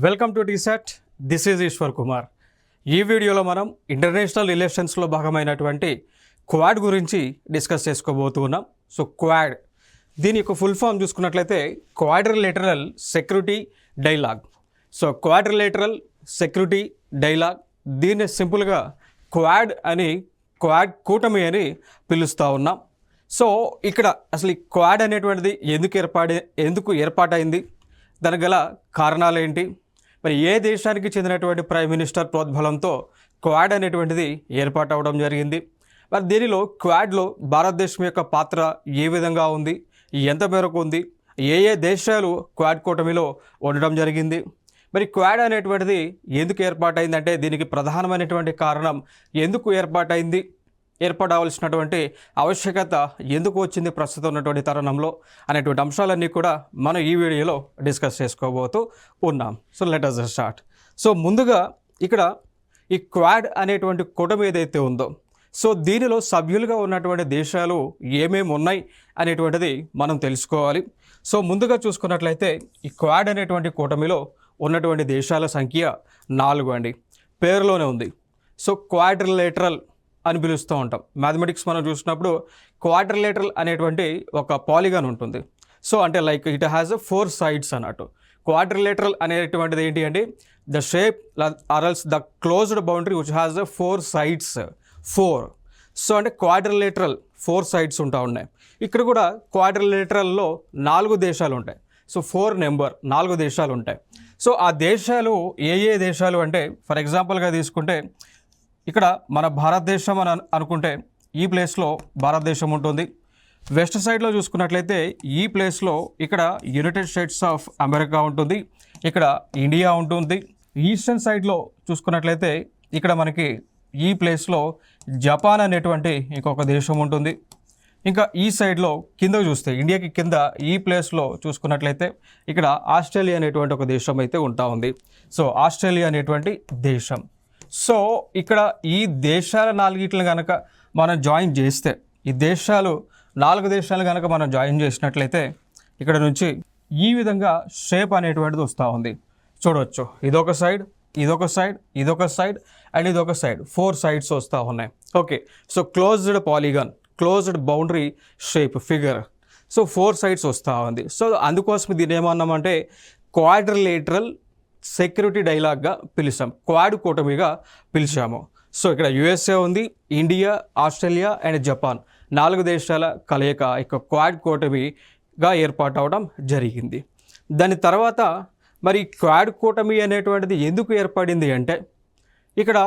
Welcome to TSAT. This is Eshwar Kumar. ఈ వీడియోలో మనం ఇంటర్నేషనల్ రిలేషన్స్లో భాగమైనటువంటి క్వాడ్ గురించి డిస్కస్ చేసుకోబోతున్నాం. సో క్వాడ్ దీని యొక్క ఫుల్ ఫామ్ చూసుకున్నట్లయితే quadrilateral security dialogue. So quadrilateral security dialogue, దీన్ని సింపుల్గా క్వాడ్ కూటమి అని పిలుస్తూ ఉన్నాం. సో ఇక్కడ అసలు ఈ క్వాడ్ అనేటువంటిది ఎందుకు ఏర్పాటైంది, దానికి గల కారణాలు ఏంటి, మరి ఏ దేశానికి చెందినటువంటి ప్రైమ్ మినిస్టర్ ప్రోద్బలంతో క్వాడ్ అనేటువంటిది ఏర్పాటు అవ్వడం జరిగింది, మరి దీనిలో క్వాడ్లో భారతదేశం యొక్క పాత్ర ఏ విధంగా ఉంది, ఎంత మేరకు ఉంది, ఏ దేశాలు క్వాడ్ కూటమిలో ఉండడం జరిగింది, మరి క్వాడ్ అనేటువంటిది ఎందుకు ఏర్పాటైందంటే దీనికి ప్రధానమైనటువంటి కారణం ఎందుకు ఏర్పడవలసినటువంటి ఆవశ్యకత ఎందుకు వచ్చింది ప్రస్తుతం ఉన్నటువంటి తరుణంలో అనేటువంటి అంశాలన్నీ కూడా మనం ఈ వీడియోలో డిస్కస్ చేసుకోబోతూ ఉన్నాం. So let us start. So ముందుగా ఇక్కడ ఈ క్వాడ్ అనేటువంటి కూటమి ఏదైతే ఉందో, సో దీనిలో సభ్యులుగా ఉన్నటువంటి దేశాలు ఏమేమి ఉన్నాయి అనేటువంటిది మనం తెలుసుకోవాలి. సో ముందుగా చూసుకున్నట్లయితే ఈ క్వాడ్ అనేటువంటి కూటమిలో ఉన్నటువంటి దేశాల సంఖ్య 4 అండి. పేరులోనే ఉంది. సో క్వాడ్రిలేటరల్ అని పిలుస్తూ ఉంటాం. మ్యాథమెటిక్స్ మనం చూసినప్పుడు క్వాడ్రిలేటరల్ అనేటువంటి ఒక పాలిగాన్ ఉంటుంది. సో అంటే లైక్ ఇట్ హ్యాస్ 4 సైడ్స్ అన్నట్టు. క్వాడ్రిలేటరల్ అనేటువంటిది ఏంటి అంటే the shape or else the closed boundary which has 4 sides 4. So అంటే క్వాడ్రిలేటరల్ 4 సైడ్స్ ఉన్నాయి. ఇక్కడ కూడా క్వాడ్రిలేటరల్లో 4 దేశాలు ఉంటాయి. సో 4 నెంబర్ 4 దేశాలు ఉంటాయి. సో ఆ దేశాలు ఏ దేశాలు అంటే ఫర్ ఎగ్జాంపుల్గా తీసుకుంటే ఇక్కడ మన భారతదేశం అని అనుకుంటే ఈ ప్లేస్లో భారతదేశం ఉంటుంది. వెస్ట్ సైడ్లో చూసుకున్నట్లయితే ఈ ప్లేస్లో ఇక్కడ యునైటెడ్ స్టేట్స్ ఆఫ్ అమెరికా ఉంటుంది, ఇక్కడ ఇండియా ఉంటుంది. ఈస్టర్న్ సైడ్లో చూసుకున్నట్లయితే ఇక్కడ మనకి ఈ ప్లేస్లో జపాన్ అనేటువంటి ఇంకొక దేశం ఉంటుంది. ఇంకా ఈ సైడ్లో కింద చూస్తే ఇండియాకి కింద ఈ ప్లేస్లో చూసుకున్నట్లయితే ఇక్కడ ఆస్ట్రేలియా అనేటువంటి ఒక దేశం అయితే ఉంటా ఉంది. సో ఆస్ట్రేలియా అనేటువంటి దేశం. సో ఇక్కడ ఈ దేశాల 4 కనుక మనం జాయిన్ చేస్తే, ఈ దేశాలు 4 దేశాలు కనుక మనం జాయిన్ చేసినట్లయితే ఇక్కడ నుంచి ఈ విధంగా షేప్ అనేటువంటిది వస్తూ ఉంది. చూడవచ్చు, ఇదొక సైడ్, ఇదొక సైడ్, ఇదొక సైడ్ అండ్ ఇదొక సైడ్, 4 సైడ్స్ వస్తూ ఉన్నాయి. Okay, so closed polygon, closed boundary shape figure. So 4 sides వస్తూ ఉంది. సో అందుకోసం దీన్ని ఏమన్నామంటే క్వాడ్రిలేటరల్ సెక్యూరిటీ డైలాగ్గా పిలిచాం, క్వాడ్ కూటమిగా పిలిచాము. సో ఇక్కడ యుఎస్ఏ ఉంది, ఇండియా, ఆస్ట్రేలియా అండ్ జపాన్ 4 దేశాల కలయిక ఇక క్వాడ్ కూటమిగా ఏర్పాటు అవడం జరిగింది. దాని తర్వాత మరి క్వాడ్ కూటమి అనేటువంటిది ఎందుకు ఏర్పడింది అంటే ఇక్కడ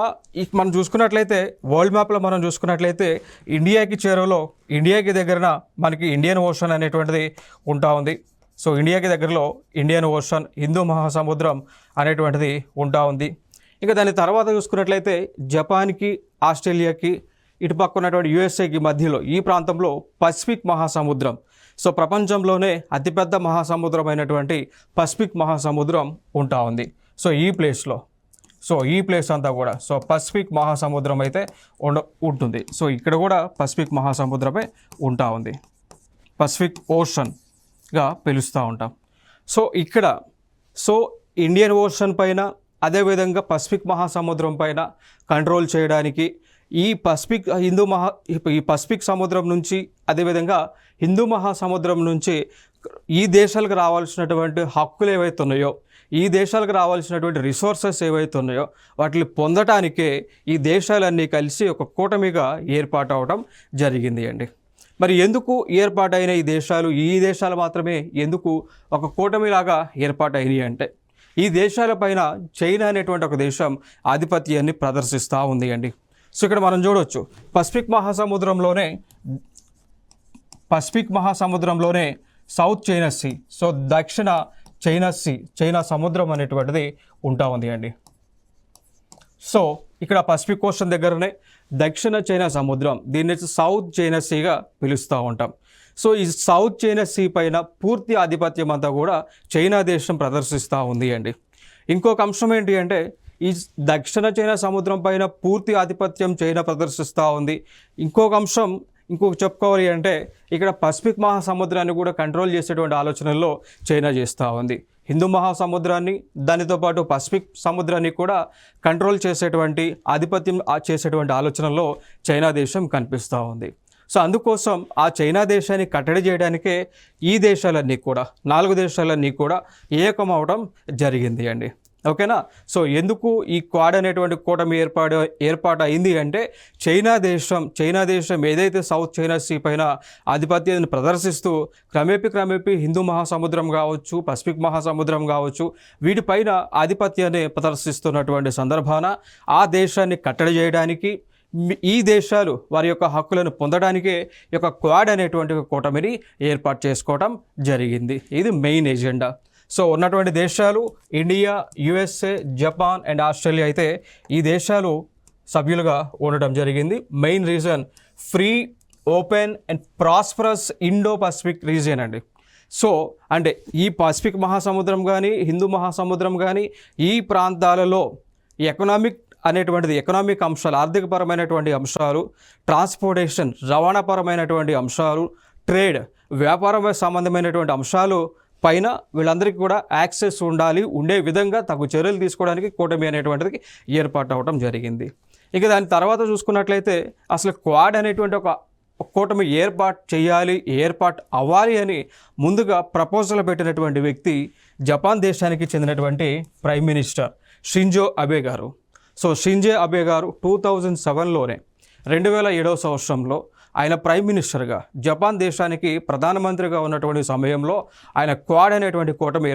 మనం చూసుకున్నట్లయితే వరల్డ్ మ్యాప్లో మనం చూసుకున్నట్లయితే ఇండియాకి దగ్గరన మనకి ఇండియన్ ఓషన్ అనేటువంటిది ఉంటా ఉంది. సో ఇండియాకి దగ్గరలో ఇండియన్ ఓషన్, హిందూ మహాసముద్రం అనేటువంటిది ఉంటా ఉంది. ఇంకా దాని తర్వాత చూసుకున్నట్లయితే జపాన్కి, ఆస్ట్రేలియాకి, ఇటుపక్క ఉన్నటువంటి యుఎస్ఏకి మధ్యలో ఈ ప్రాంతంలో పసిఫిక్ మహాసముద్రం. సో ప్రపంచంలోనే అతిపెద్ద మహాసముద్రం అయినటువంటి పసిఫిక్ మహాసముద్రం ఉంటా ఉంది. సో ఈ ప్లేస్లో, సో ఈ ప్లేస్ అంతా కూడా సో పసిఫిక్ మహాసముద్రం అయితే ఉంటుంది. సో ఇక్కడ కూడా పసిఫిక్ మహాసముద్రమే ఉంటా ఉంది, పసిఫిక్ ఓషన్గా పిలుస్తూ ఉంటాం. సో ఇక్కడ సో ఇండియన్ ఓషన్ పైన అదేవిధంగా పసిఫిక్ మహాసముద్రం పైన కంట్రోల్ చేయడానికి ఈ పసిఫిక్ సముద్రం నుంచి అదేవిధంగా హిందూ మహాసముద్రం నుంచి ఈ దేశాలకు రావాల్సినటువంటి హక్కులు ఏవైతే ఉన్నాయో, ఈ దేశాలకు రావాల్సినటువంటి రిసోర్సెస్ ఏవైతే ఉన్నాయో వాటిని పొందటానికే ఈ దేశాలన్నీ కలిసి ఒక కూటమిగా ఏర్పాటు అవడం జరిగింది అండి. మరి ఎందుకు ఏర్పాటైన ఈ దేశాలు మాత్రమే ఎందుకు ఒక కూటమిలాగా ఏర్పాటైనవి అంటే ఈ దేశాలపైన చైనా అనేటువంటి ఒక దేశం ఆధిపత్యాన్ని ప్రదర్శిస్తూ ఉంది అండి. సో ఇక్కడ మనం చూడవచ్చు పసిఫిక్ మహాసముద్రంలోనే సౌత్ చైనా సీ, సో దక్షిణ చైనా సముద్రం అనేటువంటిది ఉంటా ఉంది అండి. సో ఇక్కడ పసిఫిక్ ఓషన్ దగ్గరనే దక్షిణ చైనా సముద్రం, దీన్ని సౌత్ చైనా సీగా పిలుస్తూ ఉంటాం. సో ఈ సౌత్ చైనా సీ పైన పూర్తి ఆధిపత్యం అంతా కూడా చైనా దేశం ప్రదర్శిస్తూ ఉంది అండి. ఇంకొక అంశం ఏంటి అంటే ఈ దక్షిణ చైనా సముద్రం పైన పూర్తి ఆధిపత్యం చైనా ప్రదర్శిస్తూ ఉంది. ఇంకొక చెప్పుకోవాలి అంటే ఇక్కడ పసిఫిక్ మహాసముద్రాన్ని కూడా కంట్రోల్ చేసేటువంటి ఆలోచనల్లో చైనా చేస్తూ ఉంది. హిందూ మహాసముద్రాన్ని దానితో పాటు పసిఫిక్ సముద్రాన్ని కూడా కంట్రోల్ చేసేటువంటి ఆధిపత్యం చేసేటువంటి ఆలోచనలో చైనా దేశం కనిపిస్తూ ఉంది. సో అందుకోసం ఆ చైనా దేశాన్ని కట్టడి చేయడానికే ఈ దేశాలన్నీ కూడా 4 దేశాలన్నీ కూడా ఏకమవడం జరిగింది అండి. ఓకేనా. సో ఎందుకు ఈ క్వాడ్ అనేటువంటి కూటమి ఏర్పాటు అయింది అంటే చైనా దేశం ఏదైతే సౌత్ చైనా సీ పైన ఆధిపత్యాన్ని ప్రదర్శిస్తూ క్రమేపీ హిందూ మహాసముద్రం కావచ్చు, పసిఫిక్ మహాసముద్రం కావచ్చు, వీటిపైన ఆధిపత్యాన్ని ప్రదర్శిస్తున్నటువంటి సందర్భాన ఆ దేశాన్ని కట్టడి చేయడానికి ఈ దేశాలు వారి యొక్క హక్కులను పొందడానికే ఈ యొక్క క్వాడ్ అనేటువంటి కూటమిని ఏర్పాటు చేసుకోవడం జరిగింది. ఇది మెయిన్ ఎజెండా. సో ఉన్నటువంటి దేశాలు India, USA, Japan and Australia అయితే ఈ దేశాలు సభ్యులుగా ఉండడం జరిగింది. Main reason free, open and prosperous Indo Pacific region అండి. సో అంటే ఈ పసిఫిక్ మహాసముద్రం కానీ, హిందూ మహాసముద్రం కానీ, ఈ ప్రాంతాలలో ఎకనామిక్ అంశాలు, ఆర్థికపరమైనటువంటి అంశాలు, ట్రాన్స్పోర్టేషన్ రవాణాపరమైనటువంటి అంశాలు, ట్రేడ్ వ్యాపార సంబంధమైనటువంటి అంశాలు పైన వీళ్ళందరికీ కూడా యాక్సెస్ ఉండే విధంగా తగు చర్యలు తీసుకోవడానికి కూటమి అనేటువంటిది ఏర్పాటు అవ్వడం జరిగింది. ఇక దాని తర్వాత చూసుకున్నట్లయితే అసలు క్వాడ్ అనేటువంటి ఒక కూటమి ఏర్పాటు అవ్వాలి అని ముందుగా ప్రపోజల్ పెట్టినటువంటి వ్యక్తి జపాన్ దేశానికి చెందినటువంటి ప్రైమ్ మినిస్టర్ షింజో అబే గారు. సో షింజో అబే గారు 2007లోనే 2007వ సంవత్సరంలో ఆయన ప్రైమ్ మినిస్టర్గా జపాన్ దేశానికి ప్రధానమంత్రిగా ఉన్నటువంటి సమయంలో ఆయన క్వాడ్ అనేటువంటి కూటమి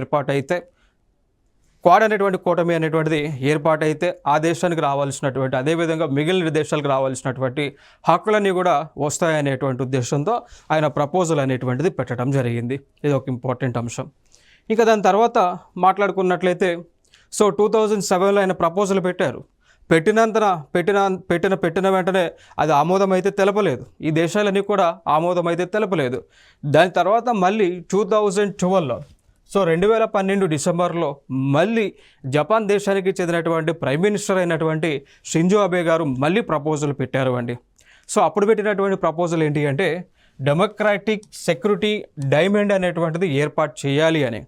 ఏర్పాటైతే ఆ దేశానికి రావాల్సినటువంటి, అదేవిధంగా మిగిలిన దేశాలకు రావాల్సినటువంటి హక్కులన్నీ కూడా వస్తాయనేటువంటి ఉద్దేశంతో ఆయన ప్రపోజల్ అనేటువంటిది పెట్టడం జరిగింది. ఇది ఒక ఇంపార్టెంట్ అంశం. ఇంకా దాని తర్వాత మాట్లాడుకున్నట్లయితే సో 2007లో ఆయన ప్రపోజల్ పెట్టారు. పెట్టిన వెంటనే అది ఆమోదం అయితే తెలపలేదు. ఈ దేశాలన్నీ కూడా ఆమోదం అయితే తెలపలేదు. దాని తర్వాత మళ్ళీ 2012లో సో 2012 డిసెంబర్లో మళ్ళీ జపాన్ దేశానికి చెందినటువంటి ప్రైమ్ మినిస్టర్ అయినటువంటి షింజో అబే గారు మళ్ళీ ప్రపోజల్ పెట్టారు అండి. సో అప్పుడు పెట్టినటువంటి ప్రపోజల్ ఏంటి అంటే డెమోక్రాటిక్ సెక్యూరిటీ డైమండ్ అనేటువంటిది ఏర్పాటు చేయాలి అని.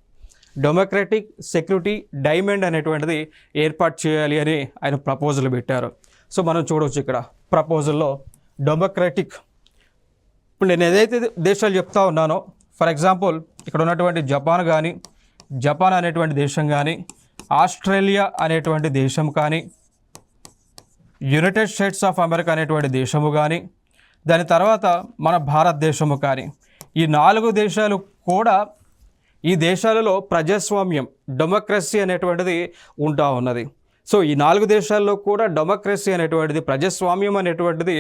ఏర్పాటు చేయాలి అని ఆయన ప్రపోజల్ పెట్టారు. సో మనం చూడవచ్చు ఇక్కడ ప్రపోజల్లో డెమోక్రాటిక్, ఇప్పుడు నేను ఏదైతే దేశాలు చెప్తా ఉన్నానో, ఫర్ ఎగ్జాంపుల్ ఇక్కడ ఉన్నటువంటి జపాన్ అనేటువంటి దేశం కానీ, ఆస్ట్రేలియా అనేటువంటి దేశం కానీ, యునైటెడ్ స్టేట్స్ ఆఫ్ అమెరికా అనేటువంటి దేశము కానీ, దాని తర్వాత మన భారతదేశము కానీ, ఈ 4 దేశాలు కూడా ఈ దేశాలలో ప్రజాస్వామ్యం, డెమోక్రసీ అనేటువంటిది ఉంటా ఉన్నది. సో ఈ 4 దేశాల్లో కూడా డెమోక్రసీ అనేటువంటిది, ప్రజాస్వామ్యం అనేటువంటిది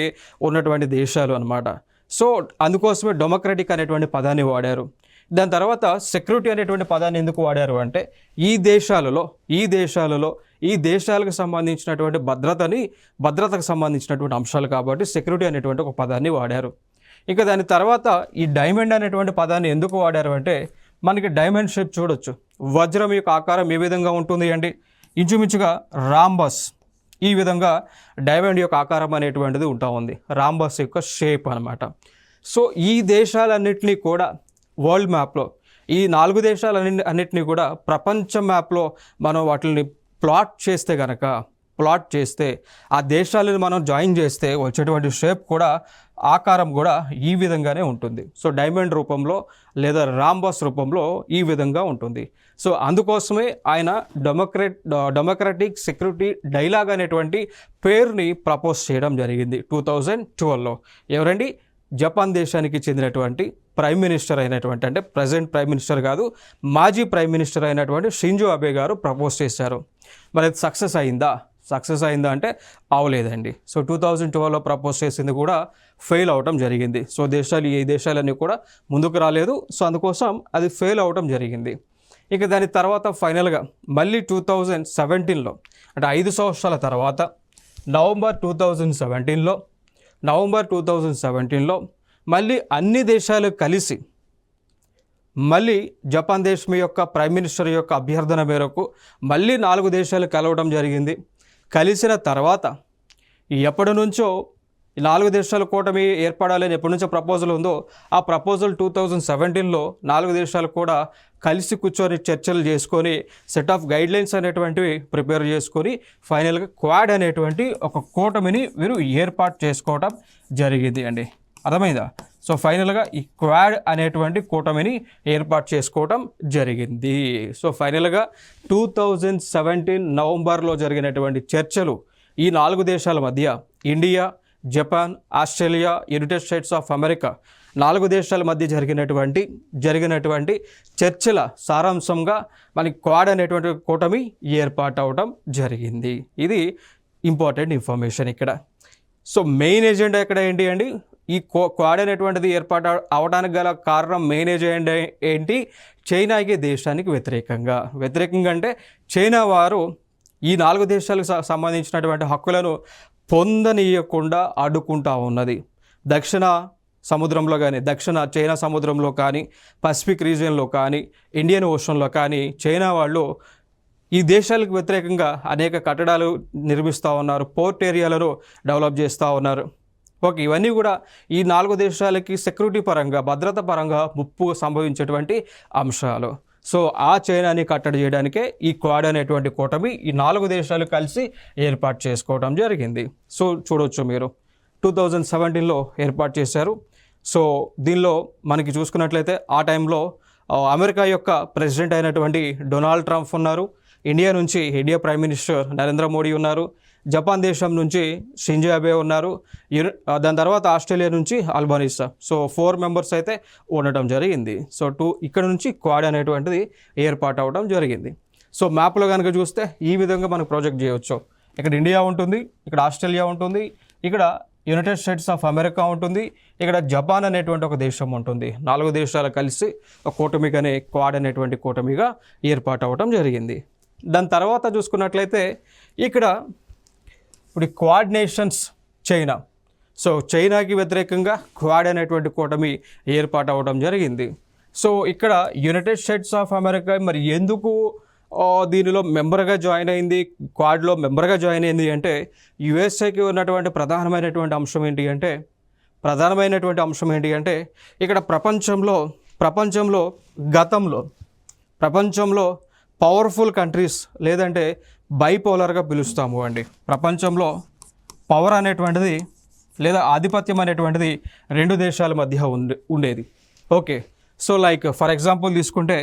ఉన్నటువంటి దేశాలు అన్నమాట. సో అందుకోసమే డెమోక్రటిక్ అనేటువంటి పదాన్ని వాడారు. దాని తర్వాత సెక్యూరిటీ అనేటువంటి పదాన్ని ఎందుకు వాడారు అంటే ఈ దేశాలకు సంబంధించినటువంటి భద్రతకు సంబంధించినటువంటి అంశాలు కాబట్టి సెక్యూరిటీ అనేటువంటి ఒక పదాన్ని వాడారు. ఇక దాని తర్వాత ఈ డైమండ్ అనేటువంటి పదాన్ని ఎందుకు వాడారు అంటే మనకి డైమండ్ షేప్ చూడొచ్చు. వజ్రం యొక్క ఆకారం ఏ విధంగా ఉంటుంది అంటే ఇంచుమించుగా రాంబస్, ఈ విధంగా డైమండ్ యొక్క ఆకారం అనేటువంటిది ఉంటా ఉంది, రాంబస్ యొక్క షేప్ అనమాట. సో ఈ దేశాలన్నింటినీ కూడా వరల్డ్ మ్యాప్లో, ఈ 4 దేశాలన్నింటినీ కూడా ప్రపంచ మ్యాప్లో మనం వాటిని ప్లాట్ చేస్తే ఆ దేశాలను మనం జాయిన్ చేస్తే వచ్చేటువంటి షేప్ కూడా, ఆకారం కూడా ఈ విధంగానే ఉంటుంది. సో డైమండ్ రూపంలో లేదా రాంబస్ రూపంలో ఈ విధంగా ఉంటుంది. సో అందుకోసమే ఆయన డెమోక్రటిక్ సెక్యూరిటీ డైలాగ్ అనేటువంటి పేరుని ప్రపోజ్ చేయడం జరిగింది 2012లో. ఎవరండి? జపాన్ దేశానికి చెందినటువంటి ప్రైమ్ మినిస్టర్ అయినటువంటి, అంటే ప్రజెంట్ ప్రైమ్ మినిస్టర్ కాదు, మాజీ ప్రైమ్ మినిస్టర్ అయినటువంటి షింజో అబే గారు ప్రపోజ్ చేశారు. మరి అది సక్సెస్ అయిందా అంటే అవలేదండి. సో 2012లో ప్రపోజ్ చేసింది కూడా ఫెయిల్ అవటం జరిగింది. సో ఈ దేశాలన్నీ కూడా ముందుకు రాలేదు. సో అందుకోసం అది ఫెయిల్ అవటం జరిగింది. ఇక దాని తర్వాత ఫైనల్గా మళ్ళీ 2017లో, అంటే 5 సంవత్సరాల తర్వాత నవంబర్ 2017లో మళ్ళీ అన్ని దేశాలు కలిసి మళ్ళీ జపాన్ దేశం యొక్క ప్రైమ్ మినిస్టర్ యొక్క అభ్యర్థన మేరకు మళ్ళీ 4 దేశాలు కలవడం జరిగింది. కలిసిన తర్వాత ఎప్పటి నుంచో ఈ 4 దేశాల కూటమి ఏర్పడాలి అని ఎప్పటి నుంచో ప్రపోజల్ ఉందో ఆ ప్రపోజల్ 2017లో 4 దేశాలు కూడా కలిసి కూర్చొని చర్చలు చేసుకొని సెట్ ఆఫ్ గైడ్లైన్స్ అనేటువంటివి ప్రిపేర్ చేసుకొని ఫైనల్గా క్వాడ్ అనేటువంటి ఒక కూటమిని వీరు ఏర్పాటు చేసుకోవటం జరిగింది అండి. అర్థమైందా? సో ఫైనల్గా ఈ క్వాడ్ అనేటువంటి కూటమిని ఏర్పాటు చేసుకోవటం జరిగింది. సో ఫైనల్గా 2017 నవంబర్లో జరిగినటువంటి చర్చలు ఈ 4 దేశాల మధ్య India, Japan, Australia, United states of America 4 దేశాల మధ్య జరిగినటువంటి చర్చల సారాంశంగా మనకి క్వాడ్ అనేటువంటి కూటమి ఏర్పాటు అవడం జరిగింది. ఇది ఇంపార్టెంట్ ఇన్ఫర్మేషన్ ఇక్కడ. సో మెయిన్ ఎజెండా ఇక్కడ ఏంటి అండి? ఈ క్వాడ్ అనేటువంటిది ఏర్పాటు అవడానికి గల కారణం మెయిన్ ఎజెండా ఏంటి? చైనాకి దేశానికి వ్యతిరేకంగా అంటే చైనా వారు ఈ 4 దేశాలకు సంబంధించినటువంటి హక్కులను పొందనీయకుండా అడ్డుకుంటా ఉన్నది. దక్షిణ సముద్రంలో కానీ, దక్షిణ చైనా సముద్రంలో కానీ, పసిఫిక్ రీజియన్లో కానీ, ఇండియన్ ఓషన్లో కానీ చైనా వాళ్ళు ఈ దేశాలకు వ్యతిరేకంగా అనేక కట్టడాలు నిర్మిస్తూ ఉన్నారు, పోర్ట్ ఏరియాలను డెవలప్ చేస్తూ ఉన్నారు. ఓకే, ఇవన్నీ కూడా ఈ 4 దేశాలకి సెక్యూరిటీ పరంగా, భద్రత పరంగా ముప్పు సంభవించేటువంటి అంశాలు. సో ఆ చైనాని కట్టడి చేయడానికే ఈ క్వాడ్ అనేటువంటి కూటమి ఈ 4 దేశాలు కలిసి ఏర్పాటు చేసుకోవడం జరిగింది. సో చూడవచ్చు మీరు 2017లో ఏర్పాటు చేశారు. సో దీనిలో మనకి చూసుకున్నట్లయితే ఆ టైంలో అమెరికా యొక్క ప్రెసిడెంట్ అయినటువంటి డొనాల్డ్ ట్రంప్ ఉన్నారు, India prime minister Narendra Modi ఉన్నారు, జపాన్ దేశం నుంచి షింజో అబే ఉన్నారు, దాని తర్వాత ఆస్ట్రేలియా నుంచి అల్బనీసా. సో 4 మెంబర్స్ అయితే ఉండటం జరిగింది. సో ఇక్కడ నుంచి క్వాడ్ అనేటువంటిది ఏర్పాటు అవ్వడం జరిగింది. సో మ్యాప్లో కనుక చూస్తే ఈ విధంగా మనకు ప్రాజెక్ట్ చేయవచ్చు. ఇక్కడ ఇండియా ఉంటుంది, ఇక్కడ ఆస్ట్రేలియా ఉంటుంది, ఇక్కడ యునైటెడ్ స్టేట్స్ ఆఫ్ అమెరికా ఉంటుంది, ఇక్కడ జపాన్ అనేటువంటి ఒక దేశం ఉంటుంది. 4 దేశాలు కలిసి ఒక కూటమిగానే క్వాడ్ అనేటువంటి కూటమిగా ఏర్పాటు అవ్వడం జరిగింది. దాని తర్వాత చూసుకున్నట్లయితే ఇక్కడ ఇప్పుడు క్వాడ్ నేషన్స్ చైనా. సో చైనాకి వ్యతిరేకంగా క్వాడ్ అనేటువంటి కూటమి ఏర్పాటు అవ్వడం జరిగింది. సో ఇక్కడ యునైటెడ్ స్టేట్స్ ఆఫ్ అమెరికా మరి ఎందుకు దీనిలో మెంబర్గా జాయిన్ అయింది, క్వాడ్లో మెంబర్గా జాయిన్ అయింది అంటే యుఎస్ఏకి ఉన్నటువంటి ప్రధానమైనటువంటి అంశం ఏంటి అంటే ఇక్కడ ప్రపంచంలో పవర్ఫుల్ కంట్రీస్ లేదంటే బైపోలర్గా పిలుస్తాము అండి. ప్రపంచంలో పవర్ అనేటువంటిది లేదా ఆధిపత్యం అనేటువంటిది 2 దేశాల మధ్య ఉండేది. Okay, so like for example తీసుకుంటే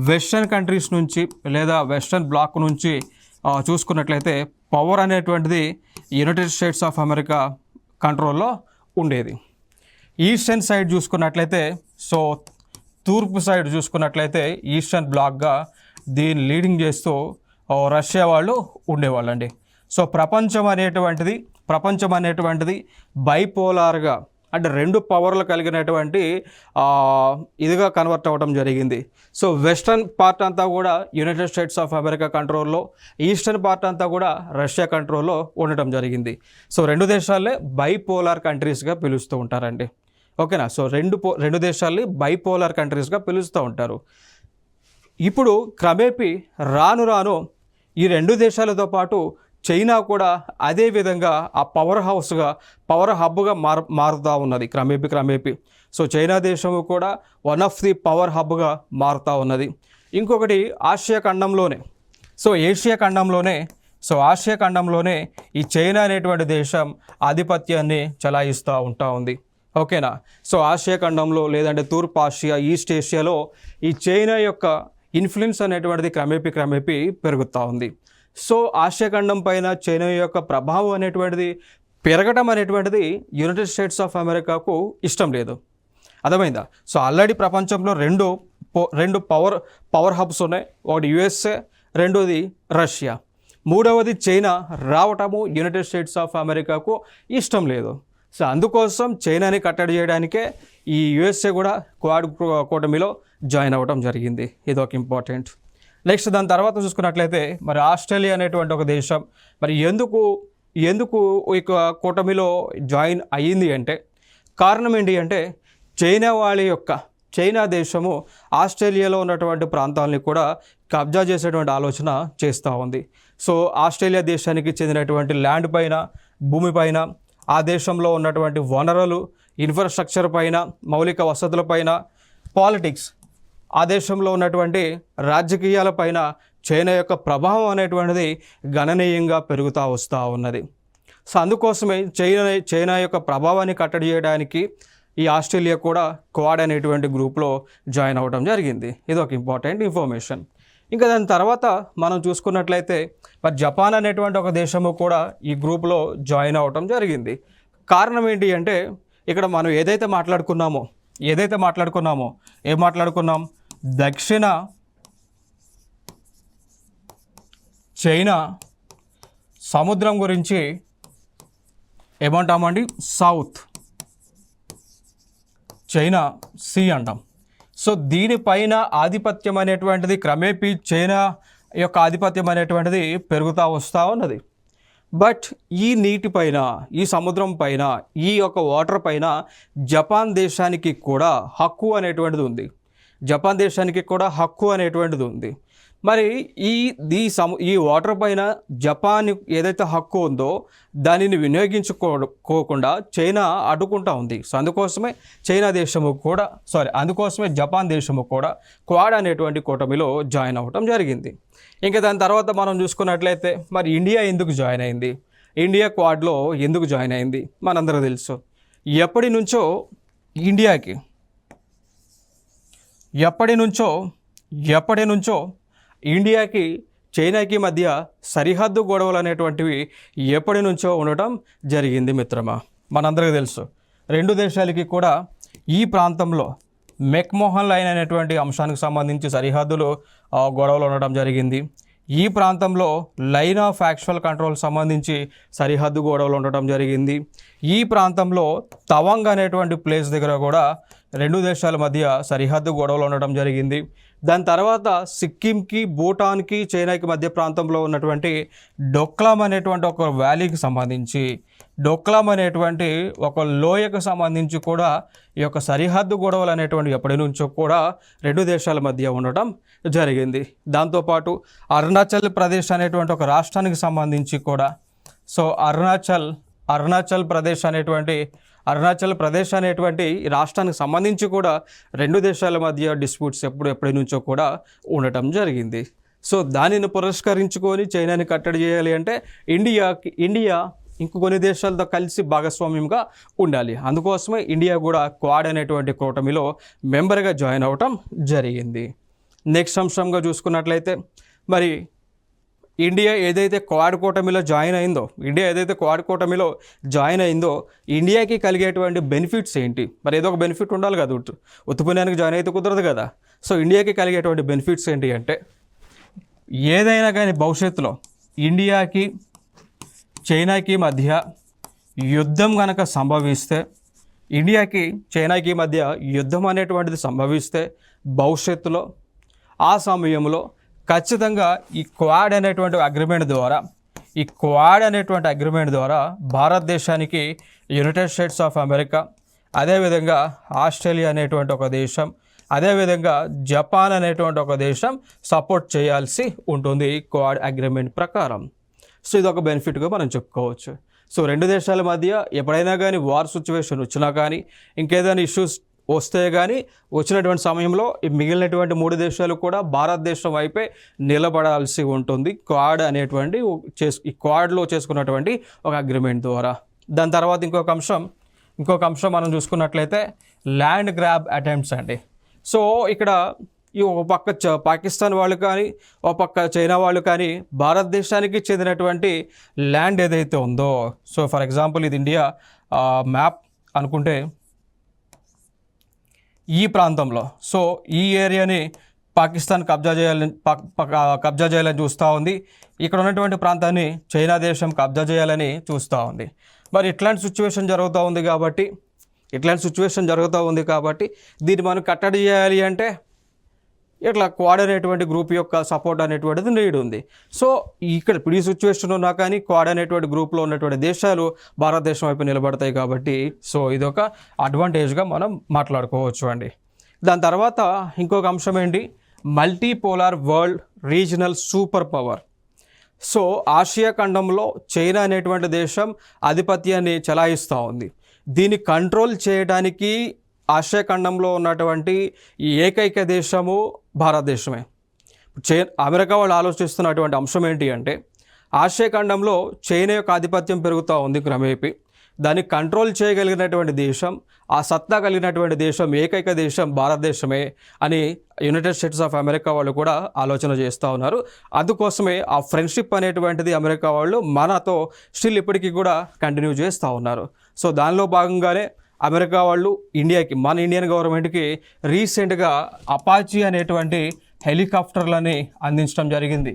వెస్టర్న్ కంట్రీస్ నుంచి లేదా వెస్టర్న్ బ్లాక్ నుంచి చూసుకున్నట్లయితే పవర్ అనేటువంటిది యునైటెడ్ స్టేట్స్ ఆఫ్ అమెరికా కంట్రోల్లో ఉండేది. ఈస్టర్న్ సైడ్ చూసుకున్నట్లయితే, సో తూర్పు సైడ్ చూసుకున్నట్లయితే ఈస్టర్న్ బ్లాక్గా దీన్ని లీడింగ్ చేస్తూ రష్యా వాళ్ళు ఉండేవాళ్ళండి. సో ప్రపంచం అనేటువంటిది బైపోలార్గా అంటే 2 పవర్లు కలిగినటువంటి ఇదిగా కన్వర్ట్ అవ్వడం జరిగింది. సో వెస్టర్న్ పార్ట్ అంతా కూడా యునైటెడ్ స్టేట్స్ ఆఫ్ అమెరికా కంట్రోల్లో, ఈస్టర్న్ పార్ట్ అంతా కూడా రష్యా కంట్రోల్లో ఉండటం జరిగింది. సో 2 దేశాలే బైపోలార్ కంట్రీస్గా పిలుస్తూ ఉంటారండి. ఓకేనా? సో 2 దేశాలని బైపోలార్ కంట్రీస్గా పిలుస్తూ ఉంటారు. ఇప్పుడు క్రమేపీ రాను ఈ 2 దేశాలతో పాటు చైనా కూడా అదే విధంగా ఆ పవర్ హబ్గా మారుతూ ఉన్నది క్రమేపీ. సో చైనా దేశము కూడా వన్ ఆఫ్ ది పవర్ హబ్గా మారుతూ ఉన్నది. ఇంకొకటి ఆసియా ఖండంలోనే ఈ చైనా అనేటువంటి దేశం ఆధిపత్యాన్ని చలాయిస్తూ ఉంది. ఓకేనా? సో ఆసియా ఖండంలో లేదంటే తూర్పు ఆసియా, ఈస్ట్ ఏషియాలో ఈ చైనా యొక్క ఇన్ఫ్లుయెన్స్ అనేటువంటిది క్రమేపీ పెరుగుతూ ఉంది. సో ఆసియా ఖండం పైన చైనా యొక్క ప్రభావం అనేటువంటిది పెరగడం అనేటువంటిది యునైటెడ్ స్టేట్స్ ఆఫ్ అమెరికాకు ఇష్టం లేదు. అర్థమైందా? సో ఆల్రెడీ ప్రపంచంలో రెండు పవర్ హబ్స్ ఉన్నాయి. ఒకటి యుఎస్ఏ, రెండోది రష్యా, మూడవది చైనా రావటము యునైటెడ్ స్టేట్స్ ఆఫ్ అమెరికాకు ఇష్టం లేదు. సో అందుకోసం చైనాని కట్టడి చేయడానికే ఈ యుఎస్ఏ కూడా క్వాడ్ కూటమిలో జాయిన్ అవ్వడం జరిగింది. ఇది ఒక ఇంపార్టెంట్. నెక్స్ట్ దాని తర్వాత చూసుకున్నట్లయితే మరి ఆస్ట్రేలియా అనేటువంటి ఒక దేశం మరి ఎందుకు ఇక కూటమిలో జాయిన్ అయ్యింది అంటే కారణం ఏంటి అంటే చైనా దేశము ఆస్ట్రేలియాలో ఉన్నటువంటి ప్రాంతాలని కూడా కబ్జా చేసేటువంటి ఆలోచన చేస్తూ ఉంది. సో ఆస్ట్రేలియా దేశానికి చెందినటువంటి ల్యాండ్ పైన, భూమి పైన ఆ దేశంలో ఉన్నటువంటి వనరులు, ఇన్ఫ్రాస్ట్రక్చర్ పైన, మౌలిక వసతులపైన, పాలిటిక్స్, ఆ దేశంలో ఉన్నటువంటి రాజకీయాలపైన చైనా యొక్క ప్రభావం అనేటువంటిది గణనీయంగా పెరుగుతూ వస్తూ ఉన్నది. సో అందుకోసమే చైనా యొక్క ప్రభావాన్ని కట్టడి చేయడానికి ఈ ఆస్ట్రేలియా కూడా క్వాడ్ అనేటువంటి గ్రూప్లో జాయిన్ అవ్వడం జరిగింది. ఇది ఒక ఇంపార్టెంట్ ఇన్ఫర్మేషన్. ఇంకా దాని తర్వాత మనం చూసుకున్నట్లయితే మరి జపాన్ అనేటువంటి ఒక దేశము కూడా ఈ గ్రూప్లో జాయిన్ అవ్వటం జరిగింది. కారణం ఏంటి అంటే ఇక్కడ మనం ఏదైతే మాట్లాడుకున్నామో ఏం మాట్లాడుకున్నాం, దక్షిణ చైనా సముద్రం గురించి ఏమంటామండి, సౌత్ చైనా సీ అంటాం. సో దీనిపైన ఆధిపత్యం అనేటువంటిది క్రమేపీ చైనా యొక్క ఆధిపత్యం అనేటువంటిది పెరుగుతూ వస్తూ ఉన్నది. బట్ ఈ నీటిపైన, ఈ సముద్రం పైన, ఈ యొక్క వాటర్ పైన జపాన్ దేశానికి కూడా హక్కు అనేటువంటిది ఉంది. మరి ఈ వాటర్ పైన జపాన్ ఏదైతే హక్కు ఉందో దానిని వినియోగించుకోకుండా చైనా అడ్డుకుంటా ఉంది. సో అందుకోసమే జపాన్ దేశము కూడా క్వాడ్ అనేటువంటి కూటమిలో జాయిన్ అవ్వటం జరిగింది. ఇంకా దాని తర్వాత మనం చూసుకున్నట్లయితే మరి ఇండియా ఎందుకు జాయిన్ అయింది, ఇండియా క్వాడ్లో ఎందుకు జాయిన్ అయింది మనందరూ తెలుసు. ఎప్పటి నుంచో ఇండియాకి చైనాకి మధ్య సరిహద్దు గొడవలు అనేటువంటివి ఎప్పటి నుంచో ఉండటం జరిగింది మిత్రమా. మనందరికీ తెలుసు రెండు దేశాలకి కూడా ఈ ప్రాంతంలో మెక్మోహన్ లైన్ అనేటువంటి అంశానికి సంబంధించి సరిహద్దులు గొడవలు ఉండటం జరిగింది. ఈ ప్రాంతంలో లైన్ ఆఫ్ యాక్చువల్ కంట్రోల్ సంబంధించి సరిహద్దు గొడవలు ఉండటం జరిగింది. ఈ ప్రాంతంలో తవాంగ్ అనేటువంటి ప్లేస్ దగ్గర కూడా రెండు దేశాల మధ్య సరిహద్దు గొడవలు ఉండటం జరిగింది. దాని తర్వాత సిక్కింకి, భూటాన్కి, చైనాకి మధ్య ప్రాంతంలో ఉన్నటువంటి డోక్లాం అనేటువంటి ఒక వ్యాలీకి సంబంధించి, డోక్లాం అనేటువంటి ఒక లోయకు సంబంధించి కూడా ఈ యొక్క సరిహద్దు గొడవలు అనేటువంటి ఎప్పటి నుంచో కూడా రెండు దేశాల మధ్య ఉండటం జరిగింది. దాంతోపాటు అరుణాచల్ ప్రదేశ్ అనేటువంటి ఒక రాష్ట్రానికి సంబంధించి కూడా, సో అరుణాచల్ ప్రదేశ్ అనేటువంటి రాష్ట్రానికి సంబంధించి కూడా రెండు దేశాల మధ్య డిస్ప్యూట్స్ ఎప్పటి నుంచో కూడా ఉండటం జరిగింది. సో దానిని పురస్కరించుకొని చైనాని కట్టడి చేయాలి అంటే ఇండియా ఇంకొన్ని దేశాలతో కలిసి భాగస్వామ్యంగా ఉండాలి. అందుకోసమే ఇండియా కూడా క్వాడ్ అనేటువంటి కూటమిలో మెంబర్గా జాయిన్ అవ్వటం జరిగింది. నెక్స్ట్ అంశంగా చూసుకున్నట్లయితే మరి ఇండియా ఏదైతే క్వాడ్ కూటమిలో జాయిన్ అయిందో ఇండియాకి కలిగేటువంటి బెనిఫిట్స్ ఏంటి? మరి ఏదో ఒక బెనిఫిట్ ఉండాలి కదా, ఉత్తుపుణ్యానికి జాయిన్ అయితే కుదరదు కదా. సో ఇండియాకి కలిగేటువంటి బెనిఫిట్స్ ఏంటి అంటే, ఏదైనా కానీ భవిష్యత్తులో ఇండియాకి చైనాకి మధ్య యుద్ధం కనుక సంభవిస్తే, చైనాకి మధ్య యుద్ధం అనేటువంటిది సంభవిస్తే భవిష్యత్తులో ఆ సమయంలో ఖచ్చితంగా ఈ క్వాడ్ అనేటువంటి అగ్రిమెంట్ ద్వారా భారతదేశానికి యునైటెడ్ స్టేట్స్ ఆఫ్ అమెరికా, అదేవిధంగా ఆస్ట్రేలియా అనేటువంటి ఒక దేశం, అదేవిధంగా జపాన్ అనేటువంటి ఒక దేశం సపోర్ట్ చేయాల్సి ఉంటుంది క్వాడ్ అగ్రిమెంట్ ప్రకారం. సో ఇది ఒక బెనిఫిట్గా మనం చెప్పుకోవచ్చు. సో రెండు దేశాల మధ్య ఎప్పుడైనా కానీ వార్ సిచ్యువేషన్ వచ్చినా కానీ, ఇంకేదైనా ఇష్యూస్ వస్తే కానీ, వచ్చినటువంటి సమయంలో ఈ మిగిలినటువంటి మూడు దేశాలు కూడా భారతదేశం వైపే నిలబడాల్సి ఉంటుంది క్వాడ్ అనేటువంటి ఈ క్వాడ్లో చేసుకున్నటువంటి ఒక అగ్రిమెంట్ ద్వారా. దాని తర్వాత ఇంకొక అంశం మనం చూసుకున్నట్లయితే ల్యాండ్ గ్రాబ్ అటెంప్ట్స్ అండి. సో ఇక్కడ ఈ ఒక పక్క పాకిస్తాన్ వాళ్ళు కానీ, ఒక పక్క చైనా వాళ్ళు కానీ భారతదేశానికి చెందినటువంటి ల్యాండ్ ఏదైతే ఉందో, సో ఫర్ ఎగ్జాంపుల్ ఇది ఇండియా మ్యాప్ అనుకుంటే, ఈ ప్రాంతంలో, సో ఈ ఏరియాని పాకిస్తాన్ కబ్జా చేయాలని చూస్తూ ఉంది. ఇక్కడ ఉన్నటువంటి ప్రాంతాన్ని చైనా దేశం కబ్జా చేయాలని చూస్తూ ఉంది. మరి ఇట్లాంటి సిచ్యువేషన్ జరుగుతూ ఉంది కాబట్టి దీన్ని మనం కట్టడి చేయాలి అంటే ఇట్లా క్వాడ్ అనేటువంటి గ్రూప్ యొక్క సపోర్ట్ అనేటువంటిది నీడ్ ఉంది. సో ఇక్కడ ఈ సిచ్యువేషన్ ఉన్నా కానీ క్వాడ్ అనేటువంటి గ్రూప్లో ఉన్నటువంటి దేశాలు భారతదేశం వైపు నిలబడతాయి కాబట్టి, సో ఇదొక అడ్వాంటేజ్గా మనం మాట్లాడుకోవచ్చు అండి. దాని తర్వాత ఇంకొక అంశం ఏంటి, multipolar world regional super power. So Asia ఖండంలో చైనా అనేటువంటి దేశం ఆధిపత్యాన్ని చెలాయిస్తూ ఉంది. దీన్ని కంట్రోల్ చేయడానికి ఆసియా ఖండంలో ఉన్నటువంటి ఈ ఏకైక దేశము భారతదేశమే. అమెరికా వాళ్ళు ఆలోచిస్తున్నటువంటి అంశం ఏంటి అంటే, ఆసియా ఖండంలో చైనా యొక్క ఆధిపత్యం పెరుగుతూ ఉంది క్రమేపీ. దాన్ని కంట్రోల్ చేయగలిగినటువంటి దేశం, ఆ సత్తా కలిగినటువంటి దేశం, ఏకైక దేశం భారతదేశమే అని యునైటెడ్ స్టేట్స్ ఆఫ్ అమెరికా వాళ్ళు కూడా ఆలోచన చేస్తూ ఉన్నారు. అందుకోసమే ఆ ఫ్రెండ్షిప్ అనేటువంటిది అమెరికా వాళ్ళు మనతో స్టిల్ ఇప్పటికీ కూడా కంటిన్యూ చేస్తూ ఉన్నారు. సో దానిలో భాగంగానే అమెరికా వాళ్ళు ఇండియాకి, మన ఇండియన్ గవర్నమెంట్కి రీసెంట్గా అపాచీ అనేటువంటి హెలికాప్టర్లని అందించడం జరిగింది.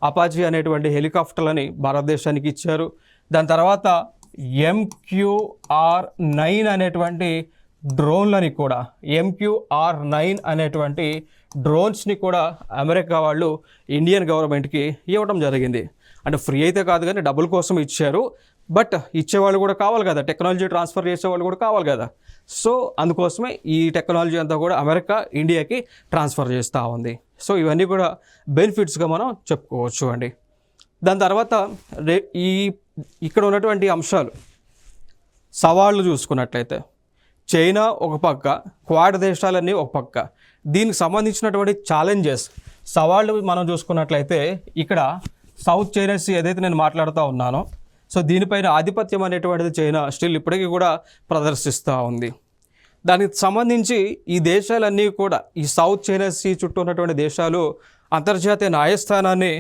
అపాచీ అనేటువంటి హెలికాప్టర్లని భారతదేశానికి ఇచ్చారు. దాని తర్వాత MQR-9 అనేటువంటి డ్రోన్లని కూడా, MQR-9 అనేటువంటి డ్రోన్స్ని కూడా అమెరికా వాళ్ళు ఇండియన్ గవర్నమెంట్కి ఇవ్వడం జరిగింది. అంటే ఫ్రీ అయితే కాదు కానీ డబ్బుల కోసం ఇచ్చారు. బట్ ఇచ్చేవాళ్ళు కూడా కావాలి కదా, టెక్నాలజీ ట్రాన్స్ఫర్ చేసేవాళ్ళు కూడా కావాలి కదా. సో అందుకోసమే ఈ టెక్నాలజీ అంతా కూడా అమెరికా ఇండియాకి ట్రాన్స్ఫర్ చేస్తూ ఉంది. సో ఇవన్నీ కూడా బెనిఫిట్స్గా మనం చెప్పుకోవచ్చు అండి. దాని తర్వాత ఇక్కడ ఉన్నటువంటి అంశాలు, సవాళ్ళు చూసుకున్నట్లయితే చైనా ఒక పక్క, క్వాడ్ దేశాలన్నీ ఒక పక్క. దీనికి సంబంధించినటువంటి ఛాలెంజెస్, సవాళ్ళు మనం చూసుకున్నట్లయితే ఇక్కడ సౌత్ చైనా సీ ఏదైతే నేను మాట్లాడుతూ ఉన్నానో, సో దీనిపైన ఆధిపత్యం అనేటువంటిది చైనా స్టిల్ ఇప్పటికీ కూడా ప్రదర్శిస్తూ ఉంది. దానికి సంబంధించి ఈ దేశాలన్నీ కూడా, ఈ సౌత్ చైనా సీ చుట్టూ ఉన్నటువంటి దేశాలు అంతర్జాతీయ న్యాయస్థానాన్ని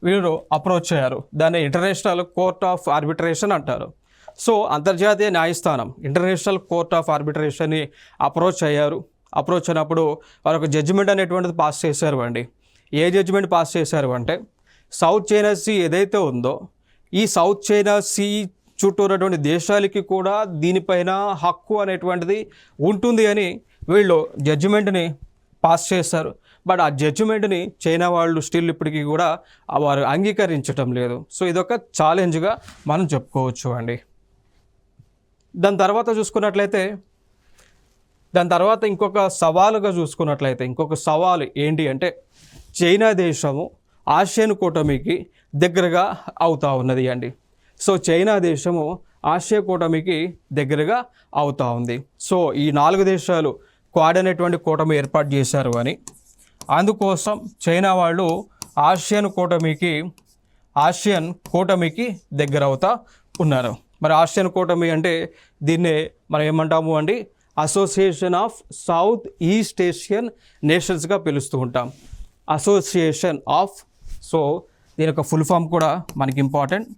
వీళ్ళు అప్రోచ్ అయ్యారు. దాన్ని ఇంటర్నేషనల్ కోర్ట్ ఆఫ్ ఆర్బిట్రేషన్ అంటారు. సో అంతర్జాతీయ న్యాయస్థానం, ఇంటర్నేషనల్ కోర్ట్ ఆఫ్ ఆర్బిట్రేషన్ని అప్రోచ్ అయ్యారు. అప్రోచ్ అయినప్పుడు వారు ఒక జడ్జిమెంట్ అనేటువంటిది పాస్ చేశారు అండి. ఏ జడ్జిమెంట్ పాస్ చేశారు అంటే, సౌత్ చైనా సీ ఏదైతే ఉందో, ఈ సౌత్ చైనా సీ చుట్టూ ఉన్నటువంటి దేశాలకి కూడా దీనిపైన హక్కు అనేటువంటిది ఉంటుంది అని వీళ్ళు జడ్జిమెంట్ని పాస్ చేశారు. బట్ ఆ జడ్జిమెంట్ని చైనా వాళ్ళు స్టిల్ ఇప్పటికీ కూడా వారు అంగీకరించటం లేదు. సో ఇదొక ఛాలెంజ్గా మనం చెప్పుకోవచ్చు అండి. దాని తర్వాత చూసుకున్నట్లయితే, దాని తర్వాత ఇంకొక సవాలుగా చూసుకున్నట్లయితే, ఇంకొక సవాలు ఏంటి అంటే, చైనా దేశము ఆసియన్ కూటమికి దగ్గరగా అవుతూ ఉన్నది అండి. సో చైనా దేశము ఆసియా కూటమికి దగ్గరగా అవుతూ ఉంది. సో ఈ 4 దేశాలు క్వాడ్ అనేటువంటి కూటమి ఏర్పాటు చేశారు అని, అందుకోసం చైనా వాళ్ళు ఆసియన్ కూటమికి దగ్గర అవుతా ఉన్నారు. మరి ఆసియన్ కూటమి అంటే దీన్నే మనం ఏమంటాము అండి, association of South East Asian నేషన్స్గా పిలుస్తూ ఉంటాం. అసోసియేషన్ ఆఫ్, సో దీని యొక్క ఫుల్ ఫామ్ కూడా మనకి important,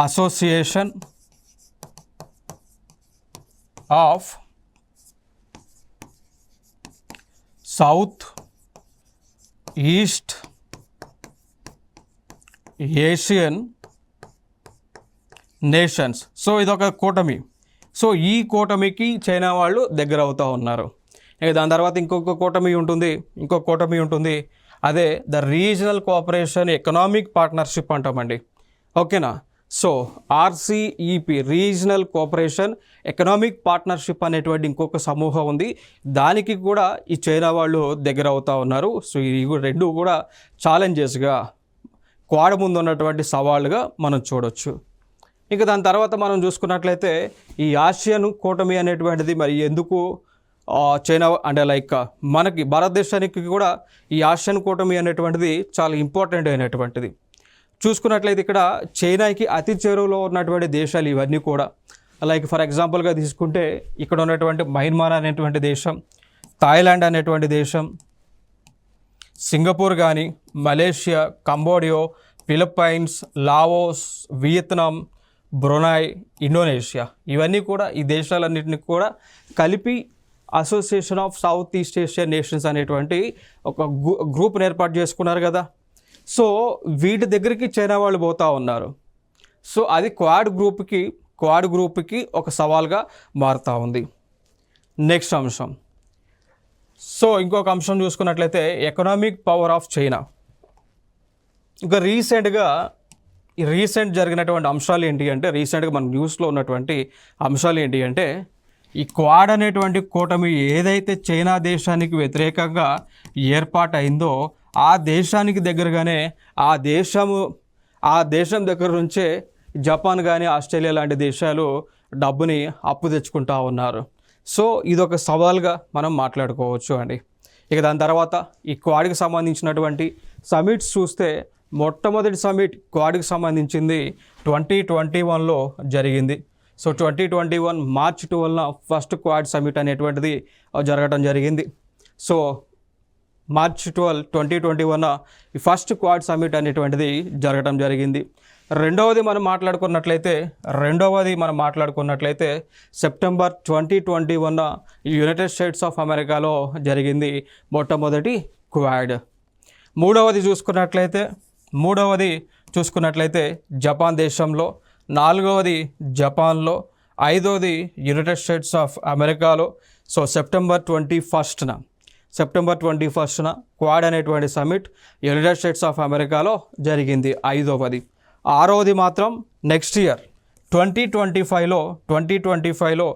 association of South East Asian nations. So ఇదొక కూటమి. సో ఈ కూటమికి చైనా వాళ్ళు దగ్గర అవుతూ ఉన్నారు. దాని తర్వాత ఇంకొక కూటమి ఉంటుంది, అదే the regional cooperation economic partnership అంటామండి. ఓకేనా. So RCEP, regional cooperation economic partnership అనేటువంటి ఇంకొక సమూహం ఉంది. దానికి కూడా ఈ చైనా వాళ్ళు దగ్గర అవుతూ ఉన్నారు. సో ఈ రెండు కూడా ఛాలెంజెస్గా, క్వాడ్ ముందు ఉన్నటువంటి సవాళ్ళుగా మనం చూడొచ్చు. ఇంకా దాని తర్వాత మనం చూసుకున్నట్లయితే, ఈ ఆసియన్ కూటమి అనేటువంటిది మరి ఎందుకు చైనా అంటే మనకి భారతదేశానికి కూడా ఈ ఆసియన్ కూటమి అనేటువంటిది చాలా ఇంపార్టెంట్ అయినటువంటిది. చూసుకున్నట్లయితే ఇక్కడ చైనాకి అతి చేరువలో ఉన్నటువంటి దేశాలు ఇవన్నీ కూడా. ఫర్ ఎగ్జాంపుల్గా తీసుకుంటే ఇక్కడ ఉన్నటువంటి మయన్మార్ అనేటువంటి దేశం, థాయిలాండ్ అనేటువంటి దేశం, సింగపూర్ కానీ, Malaysia, Cambodia, Philippines, Laos, Vietnam, Brunei, Indonesia, ఇవన్నీ కూడా ఈ దేశాలన్నింటినీ కూడా కలిపి association of South East Asian nations అనేటువంటి ఒక గ్రూప్ని ఏర్పాటు చేసుకున్నారు కదా. సో వీటి దగ్గరికి చైనా వాళ్ళు పోతూ ఉన్నారు. సో అది క్వాడ్ గ్రూప్కి ఒక సవాల్గా మారుతూ ఉంది. నెక్స్ట్ అంశం, సో ఇంకొక అంశం చూసుకున్నట్లయితే ఎకనామిక్ పవర్ ఆఫ్ చైనా. ఇంకా రీసెంట్ జరిగినటువంటి అంశాలు ఏంటి అంటే, రీసెంట్గా మన న్యూస్లో ఉన్నటువంటి అంశాలు ఏంటి అంటే, ఈ క్వాడ్ అనేటువంటి కూటమి ఏదైతే చైనా దేశానికి వ్యతిరేకంగా ఏర్పాటైందో ఆ దేశానికి దగ్గరగానే ఆ దేశం దగ్గర నుంచే జపాన్ కానీ ఆస్ట్రేలియా లాంటి దేశాలు డబ్బుని అప్పు తెచ్చుకుంటా ఉన్నారు. సో ఇదొక సవాల్గా మనం మాట్లాడుకోవచ్చు అండి. ఇక దాని తర్వాత ఈ క్వాడ్కి సంబంధించినటువంటి సమిట్స్ చూస్తే మొట్టమొదటి సమిట్ క్వాడ్కి సంబంధించింది 2021లో జరిగింది. సో 2021 మార్చ్ 12న ఫస్ట్ క్వాడ్ సమిట్ అనేటువంటిది జరగడం జరిగింది. సో మార్చ్ 12, 2021 ఈ ఫస్ట్ క్వాడ్ సమిట్ అనేటువంటిది జరగడం జరిగింది. రెండవది మనం మాట్లాడుకున్నట్లయితే సెప్టెంబర్ 2021 యునైటెడ్ స్టేట్స్ ఆఫ్ అమెరికాలో జరిగింది మొట్టమొదటి క్వాడ్. మూడవది చూసుకున్నట్లయితే జపాన్ దేశంలో, నాలుగవది జపాన్లో, ఐదవది యునైటెడ్ స్టేట్స్ ఆఫ్ అమెరికాలో. సో సెప్టెంబర్ 21న క్వాడ్ అనేటువంటి సమిట్ యునైటెడ్ స్టేట్స్ ఆఫ్ అమెరికాలో జరిగింది, ఐదవది. ఆరవది మాత్రం నెక్స్ట్ ఇయర్ 2025లో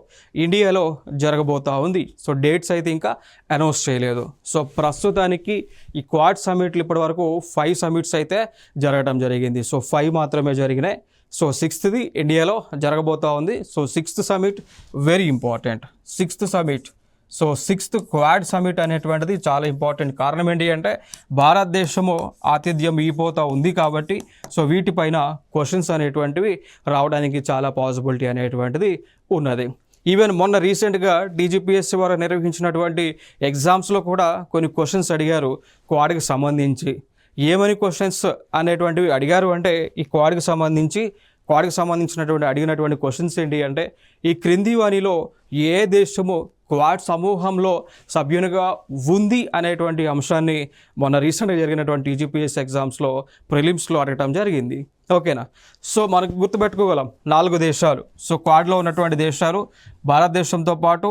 ఇండియాలో జరగబోతూ ఉంది. సో డేట్స్ అయితే ఇంకా అనౌన్స్ చేయలేదు. సో ప్రస్తుతానికి ఈ క్వాడ్ సమిట్లు ఇప్పటి వరకు 5 సమిట్స్ అయితే జరగడం జరిగింది. సో 5 మాత్రమే జరిగినాయి. సో 6th ఇండియాలో జరగబోతూ ఉంది. So 6th summit very important. 6th summit, so 6th quad summit అనేటువంటిది చాలా ఇంపార్టెంట్. కారణం ఏంటి అంటే భారతదేశము ఆతిథ్యం ఇవ్వబోతూ ఉంది కాబట్టి సో వీటిపైన క్వశ్చన్స్ అనేటువంటివి రావడానికి చాలా పాసిబిలిటీ అనేటువంటిది ఉన్నది. ఈవెన్ మొన్న రీసెంట్గా DGPSC వారు నిర్వహించినటువంటి ఎగ్జామ్స్లో కూడా కొన్ని క్వశ్చన్స్ అడిగారు క్వాడ్కి సంబంధించి. ఏమని క్వశ్చన్స్ అనేటువంటివి అడిగారు అంటే ఈ క్వాడ్కి సంబంధించినటువంటి అడిగినటువంటి క్వశ్చన్స్ ఏంటి అంటే ఈ క్రింది వానిలో ఏ దేశము క్వాడ్ సమూహంలో సభ్యునిగా ఉంది అనేటువంటి అంశాన్ని మొన్న రీసెంట్గా జరిగినటువంటి DGPSC ఎగ్జామ్స్లో ప్రిలిమ్స్లో అడగటం జరిగింది. ఓకేనా? సో మనకు గుర్తుపెట్టుకోగలం 4 దేశాలు. సో క్వాడ్లో ఉన్నటువంటి దేశాలు భారతదేశంతో పాటు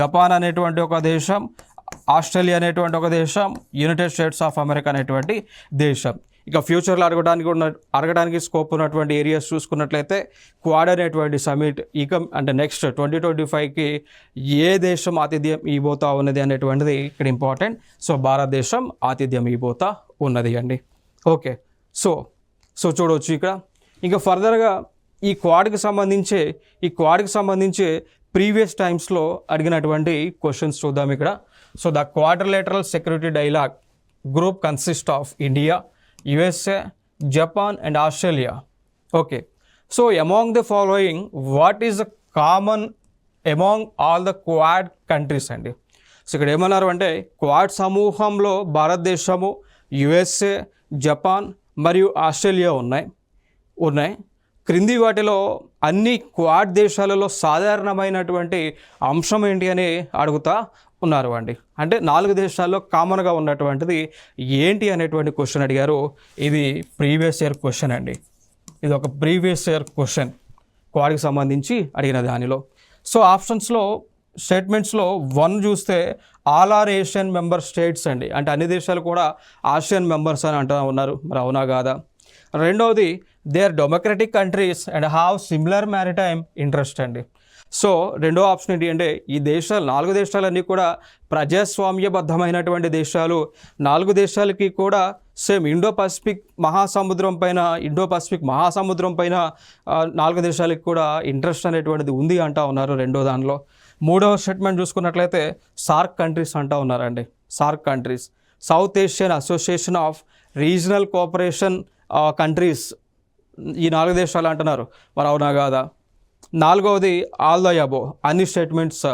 జపాన్ అనేటువంటి ఒక దేశం, ఆస్ట్రేలియా అనేటువంటి ఒక దేశం, యునైటెడ్ స్టేట్స్ ఆఫ్ అమెరికా అనేటువంటి దేశం. ఇక ఫ్యూచర్లో అడగడానికి స్కోప్ ఉన్నటువంటి ఏరియాస్ చూసుకున్నట్లయితే క్వాడ్ అనేటువంటి సమిట్ అంటే నెక్స్ట్ 2025కి ఏ దేశం ఆతిథ్యం ఇవ్వబోతా ఉన్నది అనేటువంటిది ఇక్కడ ఇంపార్టెంట్. సో భారతదేశం ఆతిథ్యం ఇవ్వబోతా ఉన్నది అండి. ఓకే, సో చూడవచ్చు ఇక్కడ. ఇంకా ఫర్దర్గా ఈ క్వాడ్కి సంబంధించి ప్రీవియస్ టైమ్స్లో అడిగినటువంటి క్వశ్చన్స్ చూద్దాం ఇక్కడ. So the quadrilateral security dialogue group consist of India, USA, Japan and Australia. Okay, so among the following, what is the common among all the quad countries అండి? సో ఇక్కడ ఏమన్నారు అంటే క్వాడ్ సమూహంలో భారతదేశము, USA, జపాన్ మరియు Australia ఉన్నాయి. క్రింది వాటిలో అన్ని క్వాడ్ దేశాలలో సాధారణమైనటువంటి అంశం ఏంటి అని అడుగుతా ఉన్నారు అండి. అంటే 4 దేశాల్లో కామన్గా ఉన్నటువంటిది ఏంటి అనేటువంటి క్వశ్చన్ అడిగారు. ఇది ప్రీవియస్ ఇయర్ క్వశ్చన్ అండి. ఇది ఒక ప్రీవియస్ ఇయర్ క్వశ్చన్ క్వాడ్కి సంబంధించి అడిగిన దానిలో. సో స్టేట్మెంట్స్లో 1 చూస్తే all are Asian member states అండి. అంటే అన్ని దేశాలు కూడా ఆసియన్ మెంబర్స్ అని అంటూ ఉన్నారు. మరి అవునా కాదా? రెండవది they are democratic countries and have similar maritime interest అండి. సో రెండో ఆప్షన్ ఏంటి అంటే ఈ 4 దేశాలన్నీ కూడా ప్రజాస్వామ్యబద్ధమైనటువంటి దేశాలు. 4 దేశాలకి కూడా సేమ్ ఇండో పసిఫిక్ మహాసముద్రం పైన 4 దేశాలకి కూడా ఇంట్రెస్ట్ అనేటువంటిది ఉంది అంటూ ఉన్నారు రెండో దానిలో. మూడవ స్టేట్మెంట్ చూసుకున్నట్లయితే సార్క్ కంట్రీస్ అంటూ ఉన్నారండి. SAARC countries, south Asian association of regional cooperation countries, ఈ 4 దేశాలు అంటున్నారు. మరి అవునా కాదా? నాలుగవది ఆల్ ద అబో, అన్ని స్టేట్మెంట్స్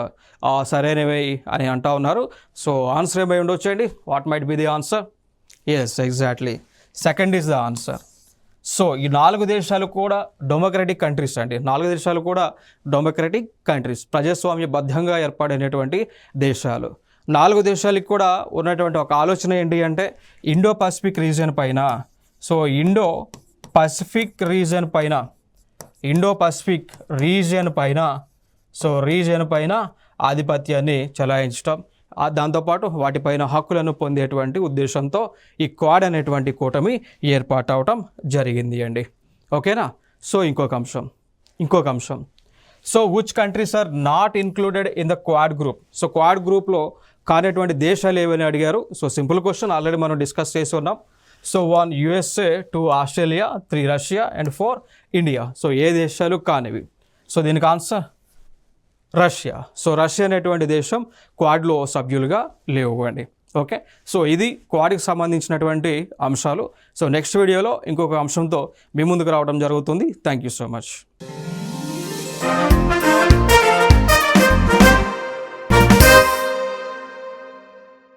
సరైనవి అని అంటూ ఉన్నారు. సో ఆన్సర్ ఏమై ఉండొచ్చండి? What might be the answer? Yes, exactly second is the answer. So ఈ 4 దేశాలు కూడా డెమోక్రటిక్ కంట్రీస్ అండి. 4 దేశాలు కూడా డెమోక్రటిక్ కంట్రీస్, ప్రజాస్వామ్యబద్ధంగా ఏర్పడినటువంటి దేశాలు. 4 దేశాలకు కూడా ఉన్నటువంటి ఒక ఆలోచన ఏంటి అంటే ఇండో పసిఫిక్ రీజియన్ పైన, సో ఇండో పసిఫిక్ రీజియన్ పైన ఆధిపత్యాన్ని చెలాయించడం, దాంతోపాటు వాటిపైన హక్కులను పొందేటువంటి ఉద్దేశంతో ఈ క్వాడ్ అనేటువంటి కూటమి ఏర్పాటు అవటం జరిగింది అండి. ఓకేనా? సో ఇంకొక అంశం so which countries are not included in the quad group? So quad గ్రూప్లో కానటువంటి దేశాలు ఏవని అడిగారు. సో సింపుల్ క్వశ్చన్, ఆల్రెడీ మనం డిస్కస్ చేసి ఉన్నాం. So 1 USA, 2 Australia, 3 Russia and 4 India. So ఏ దేశాలు కానివి. సో దీనికి ఆన్సర్ రష్యా. సో రష్యా అనేటువంటి దేశం క్వాడ్లో సభ్యులుగా లేవండి. ఓకే, సో ఇది క్వాడ్కి సంబంధించినటువంటి అంశాలు. సో నెక్స్ట్ వీడియోలో ఇంకొక అంశంతో మీ ముందుకు రావడం జరుగుతుంది. Thank you so much.